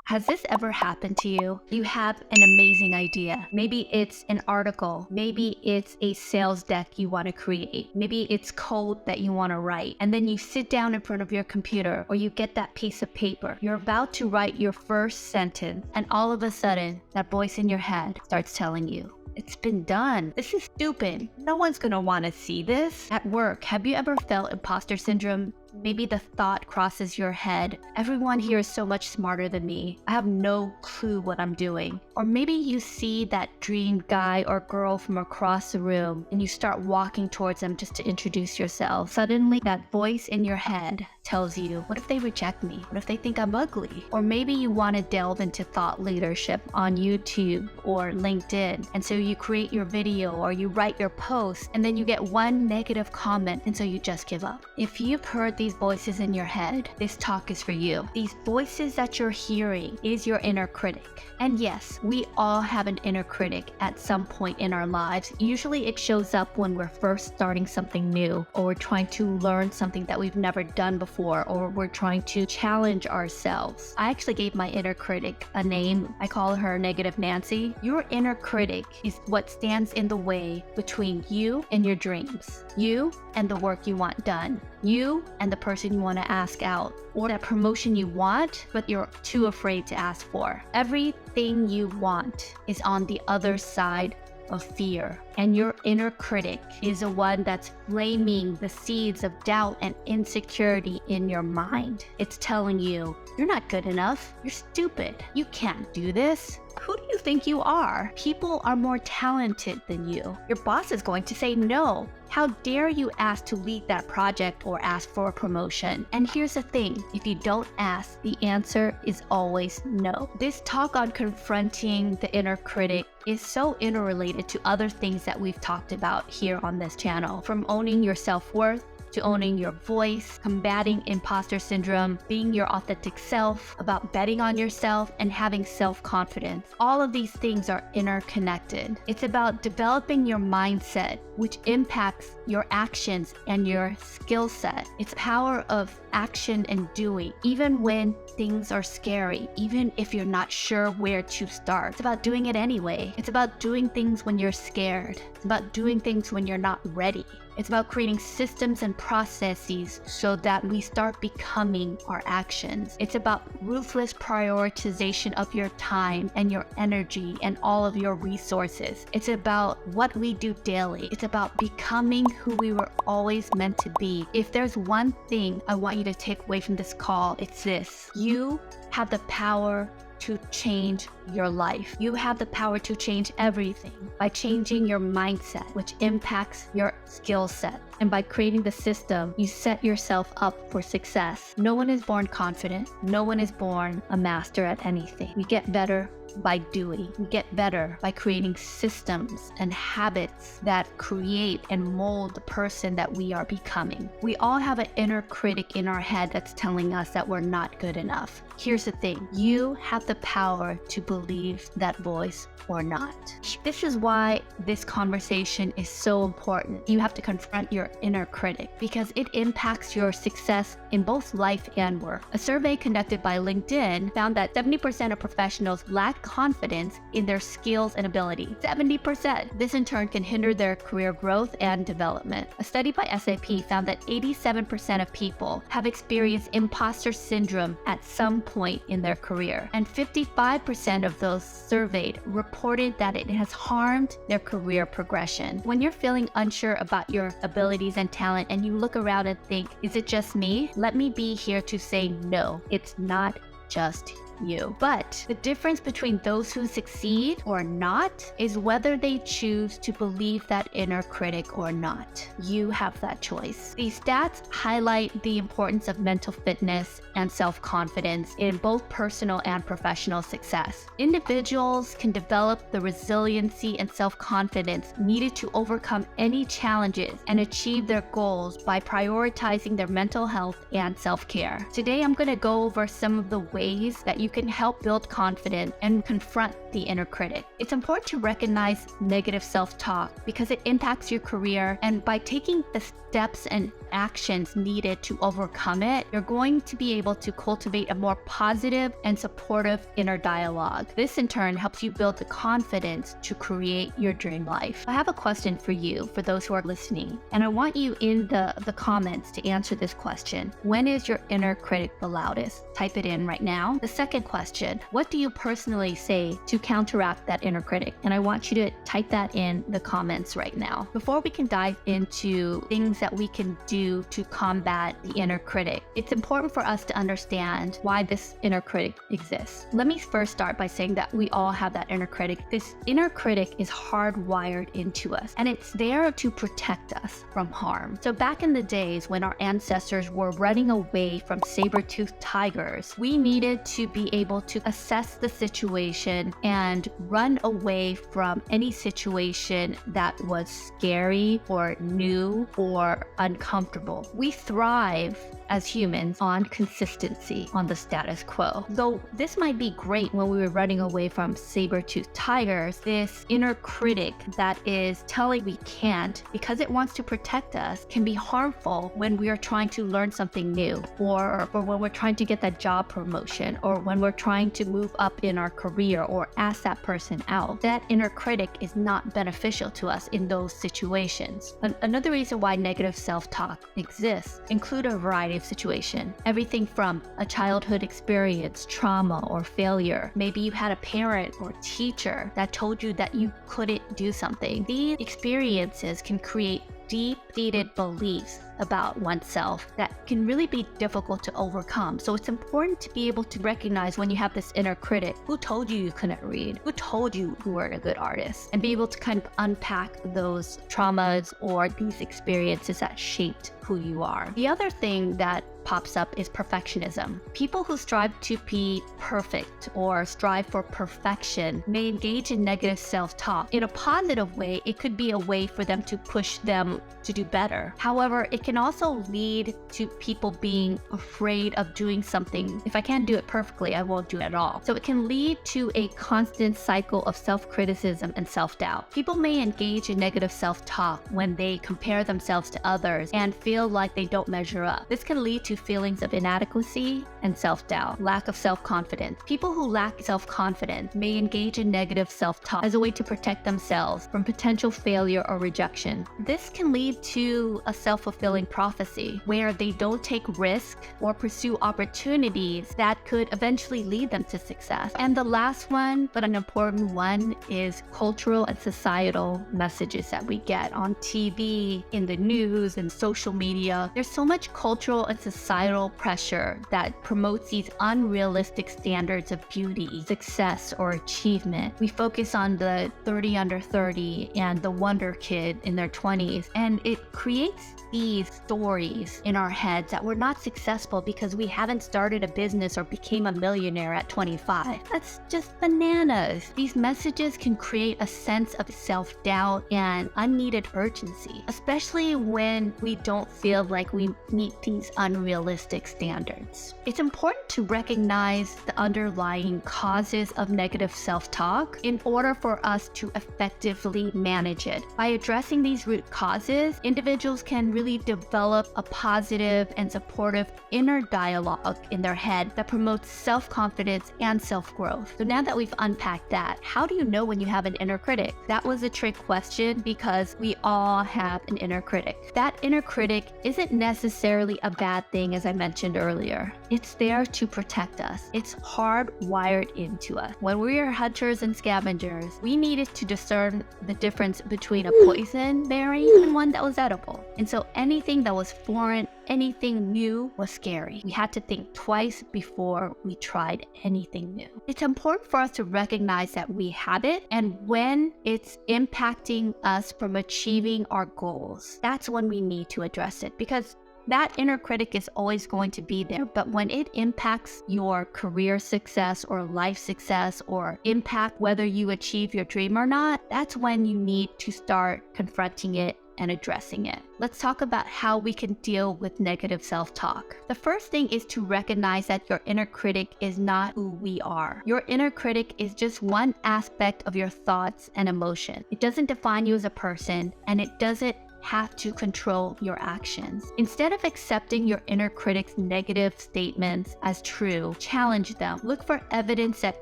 Has this ever happened to you? You have an amazing idea. Maybe it's an article. Maybe it's a sales deck you want to create. Maybe it's code that you want to write. And then you sit down in front of your computer or you get that piece of paper. You're about to write your first sentence, and all of a sudden, that voice in your head starts telling you, "It's been done. This is stupid. No one's gonna want to see this." At work, have you ever felt imposter syndrome? Maybe the thought crosses your head, "Everyone here is so much smarter than me. I have no clue what I'm doing." Or maybe you see that dream guy or girl from across the room and you start walking towards them just to introduce yourself. Suddenly, that voice in your head tells you, "What if they reject me? What if they think I'm ugly?" Or maybe you want to delve into thought leadership on YouTube or LinkedIn. And so you create your video or you write your post, and then you get one negative comment, and so you just give up. If you've heard these voices in your head, this talk is for you. These voices that you're hearing is your inner critic. And yes, we all have an inner critic at some point in our lives. Usually it shows up when we're first starting something new, or we're trying to learn something that we've never done before, or we're trying to challenge ourselves. I actually gave my inner critic a name. I call her Negative Nancy. Your inner critic is what stands in the way between you and your dreams, you and the work you want done, you and the person you want to ask out, or that promotion you want but you're too afraid to ask for. Everything you want is on the other side of fear, and your inner critic is the one that's flaming the seeds of doubt and insecurity in your mind. It's telling you, "You're not good enough. You're stupid. You can't do this. Who do you think you are? People are more talented than you. Your boss is going to say no. How dare you ask to lead that project or ask for a promotion?" And here's the thing, if you don't ask, the answer is always no. This talk on confronting the inner critic is so interrelated to other things that we've talked about here on this channel, from owning your self-worth, to owning your voice, combating imposter syndrome, being your authentic self, about betting on yourself, and having self-confidence. All of these things are interconnected. It's about developing your mindset, which impacts your actions and your skill set. It's power of action and doing, even when things are scary, even if you're not sure where to start. It's about doing it anyway. It's about doing things when you're scared. It's about doing things when you're not ready. It's about creating systems and processes so that we start becoming our actions. It's about ruthless prioritization of your time and your energy and all of your resources. It's about what we do daily. It's about becoming who we were always meant to be. If there's one thing I want you to take away from this call, it's this: you have the power to change your life. You have the power to change everything by changing your mindset, which impacts your skill set. And by creating the system, you set yourself up for success. No one is born confident. No one is born a master at anything. We get better by doing. We get better by creating systems and habits that create and mold the person that we are becoming. We all have an inner critic in our head that's telling us that we're not good enough. Here's the thing, you have the power to believe that voice or not. This is why this conversation is so important. You have to confront your inner critic because it impacts your success in both life and work. A survey conducted by LinkedIn found that 70% of professionals lack confidence in their skills and ability. 70%. This in turn can hinder their career growth and development. A study by SAP found that 87% of people have experienced imposter syndrome at some point in their career, and 55% of those surveyed reported that it has harmed their career progression. When you're feeling unsure about your abilities and talent and you look around and think, "Is it just me?" Let me be here to say no, it's not just you. But the difference between those who succeed or not is whether they choose to believe that inner critic or not. You have that choice. These stats highlight the importance of mental fitness and self-confidence in both personal and professional success. Individuals can develop the resiliency and self-confidence needed to overcome any challenges and achieve their goals by prioritizing their mental health and self-care. Today, I'm going to go over some of the ways that you you can help build confidence and confront the inner critic. It's important to recognize negative self-talk because it impacts your career, and by taking the steps and actions needed to overcome it, you're going to be able to cultivate a more positive and supportive inner dialogue. This in turn helps you build the confidence to create your dream life. I have a question for you, for those who are listening, and I want you in the comments to answer this question. When is your inner critic the loudest? Type it in right now. The second question, what do you personally say to counteract that inner critic? And I want you to type that in the comments right now. Before we can dive into things that we can do to combat the inner critic, it's important for us to understand why this inner critic exists. Let me first start by saying that we all have that inner critic. This inner critic is hardwired into us, and it's there to protect us from harm. So back in the days when our ancestors were running away from saber-toothed tigers, we needed to be able to assess the situation and run away from any situation that was scary or new or uncomfortable. We thrive as humans on consistency, on the status quo. Though this might be great when we were running away from saber-toothed tigers, this inner critic that is telling we can't because it wants to protect us can be harmful when we are trying to learn something new, or when we're trying to get that job promotion, or when we're trying to move up in our career or ask that person out. That inner critic is not beneficial to us in those situations. Another reason why negative self-talk exists include a variety of situations. Everything from a childhood experience, trauma, or failure. Maybe you had a parent or teacher that told you that you couldn't do something. These experiences can create deep-seated beliefs about oneself that can really be difficult to overcome. So it's important to be able to recognize when you have this inner critic. Who told you you couldn't read? Who told you you weren't a good artist? And be able to kind of unpack those traumas or these experiences that shaped who you are. The other thing that pops up is perfectionism. People who strive to be perfect or strive for perfection may engage in negative self-talk. In a positive way, it could be a way for them to push them to do better. However, it can also lead to people being afraid of doing something. If I can't do it perfectly, I won't do it at all. So it can lead to a constant cycle of self-criticism and self-doubt. People may engage in negative self-talk when they compare themselves to others and feel like they don't measure up. This can lead to feelings of inadequacy and self-doubt, lack of self-confidence. People who lack self-confidence may engage in negative self-talk as a way to protect themselves from potential failure or rejection. This can lead to a self-fulfilling prophecy where they don't take risk or pursue opportunities that could eventually lead them to success. And the last one, but an important one, is cultural and societal messages that we get on TV, in the news, and social media. There's so much cultural and societal pressure that promotes these unrealistic standards of beauty, success, or achievement. We focus on the 30 under 30 and the wonder kid in their 20s, and it creates these stories in our heads that we're not successful because we haven't started a business or became a millionaire at 25. That's just bananas. These messages can create a sense of self-doubt and unneeded urgency, especially when we don't feel like we meet these unrealistic standards. It's important to recognize the underlying causes of negative self-talk in order for us to effectively manage it. By addressing these root causes, individuals can really develop a positive and supportive inner dialogue in their head that promotes self-confidence and self-growth. So now that we've unpacked that, how do you know when you have an inner critic? That was a trick question because we all have an inner critic. That inner critic isn't necessarily a bad thing, as I mentioned earlier. It's there to protect us. It's hardwired into us. When we are hunters and scavengers, we needed to discern the difference between a poison berry and one that was edible. And so anything that was foreign, anything new was scary. We had to think twice before we tried anything new. It's important for us to recognize that we have it, and when it's impacting us from achieving our goals, that's when we need to address it, because that inner critic is always going to be there. But when it impacts your career success or life success, or impact whether you achieve your dream or not, that's when you need to start confronting it and addressing it. Let's talk about how we can deal with negative self-talk. The first thing is to recognize that your inner critic is not who we are. Your inner critic is just one aspect of your thoughts and emotions. It doesn't define you as a person, and it doesn't have to control your actions. Instead of accepting your inner critic's negative statements as true, challenge them. Look for evidence that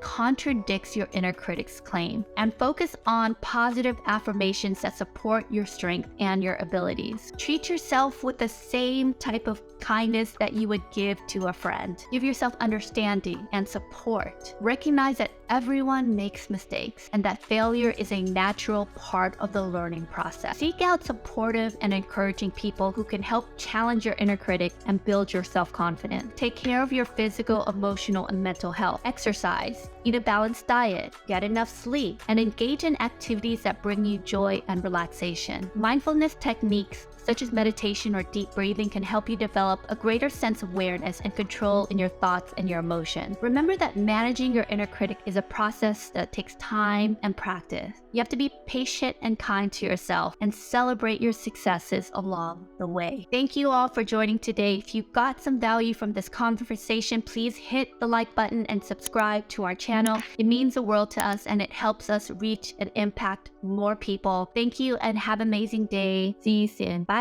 contradicts your inner critic's claim, and focus on positive affirmations that support your strength and your abilities. Treat yourself with the same type of kindness that you would give to a friend. Give yourself understanding and support. Recognize that everyone makes mistakes and that failure is a natural part of the learning process. Seek out supportive and encouraging people who can help challenge your inner critic and build your self-confidence. Take care of your physical, emotional, and mental health. Exercise, eat a balanced diet, get enough sleep, and engage in activities that bring you joy and relaxation. Mindfulness techniques such as meditation or deep breathing can help you develop a greater sense of awareness and control in your thoughts and your emotions. Remember that managing your inner critic is a process that takes time and practice. You have to be patient and kind to yourself and celebrate your successes along the way. Thank you all for joining today. If you got some value from this conversation, please hit the like button and subscribe to our channel. It means the world to us and it helps us reach and impact more people. Thank you and have an amazing day. See you soon. Bye.